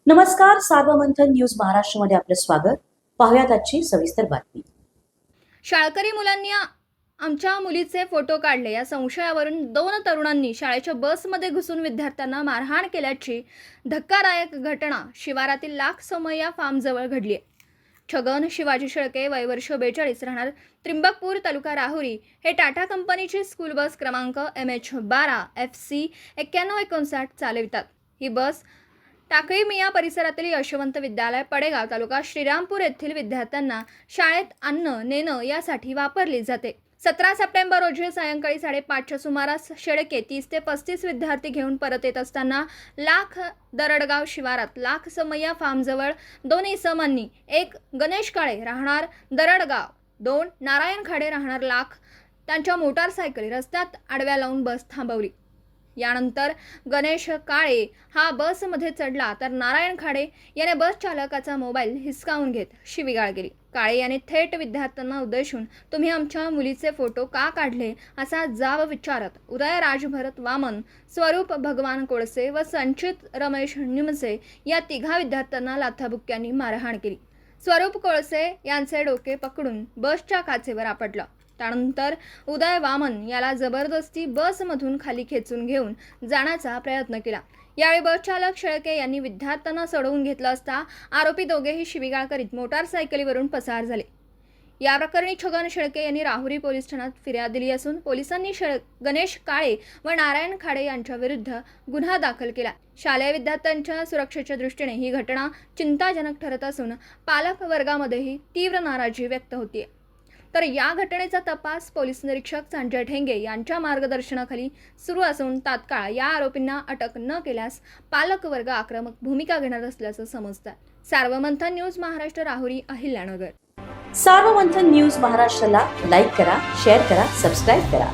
नमस्कार, सार्वमंथन न्यूज महाराष्ट्रमध्ये आपलं स्वागत. पाहुयात आजची सविस्तर बातमी. शाळकरी मुलांनी आमच्या मुलीचे फोटो काढले या संशयावरून 2 तरुणांनी शाळेच्या बसमध्ये घुसून विद्यार्थ्यांना मारहाण केल्याची धक्कादायक घटना शिवारातील लाख समय्या फार्मजवळ घडली आहे. छगन शिवाजी शेळके, वय वर्ष 42, राहणार त्रिंबकपूर, तालुका राहुरी, हे टाटा कंपनीची स्कूल बस क्रमांक MH12 FC 9159 चालवितात. ही बस टाकळी मिया परिसरातील यशवंत विद्यालय, पडेगाव, तालुका श्रीरामपूर येथील विद्यार्थ्यांना शाळेत आणणं नेणं यासाठी वापरली जाते. 17 सप्टेंबर रोजी सायंकाळी 5:30च्या सुमारास शेळके 30 ते 35 विद्यार्थी घेऊन परत येत असताना लाख दरडगाव शिवारात लाख समय्या फार्मजवळ 2 इसमांनी, एक गणेश काळे राहणार दरडगाव, 2 नारायण खाडे राहणार लाख, त्यांच्या मोटारसायकली रस्त्यात आडव्या लावून बस थांबवली. यानंतर गणेश काळे हा बसमध्ये चढला तर नारायण खाडे याने बस चालकाचा मोबाईल हिसकावून घेत शिवीगाळ केली. काळे याने थेट विद्यार्थ्यांना उद्देशून तुम्ही आमच्या मुलीचे फोटो का काढले असा जाब विचारत उदयराज भरत वामन, स्वरूप भगवान कोळसे व संचित रमेश निमसे या 3 विद्यार्थ्यांना लाथाबुक्क्यांनी मारहाण केली. स्वरूप कोळसे यांचे डोके पकडून बसच्या काचेवर आपटलं. त्यानंतर उदय वामन याला जबरदस्ती बसमधून खाली खेचून घेऊन जाण्याचा प्रयत्न केला. यावेळी बस चालक शेळके यांनी विद्यार्थ्यांना सोडवून घेतलं असता आरोपी दोघेही शिवीगाळ करीत मोटारसायकलीवरून पसार झाले. या प्रकरणी छगन शेळके यांनी राहुरी पोलीस ठाण्यात फिर्याद दिली असून पोलिसांनी गणेश काळे व नारायण खाडे यांच्या विरुद्ध गुन्हा दाखल केला. शालेय विद्यार्थ्यांच्या सुरक्षेच्या दृष्टीने ही घटना चिंताजनक ठरत असून पालक वर्गामध्येही तीव्र नाराजी व्यक्त होतीये. तर या घटनेचा तपास पोलीस निरीक्षक संजय ठेंगे यांच्या मार्गदर्शनाखाली सुरू असून तात्काळ या आरोपींना अटक न केल्यास पालक वर्ग आक्रमक भूमिका घेणार असल्याचं समजतं. सार्वमंथन न्यूज महाराष्ट्र, राहुरी, अहिल्यानगर. सार्वमंथन न्यूज महाराष्ट्राला लाईक करा, शेअर करा, सबस्क्राईब करा.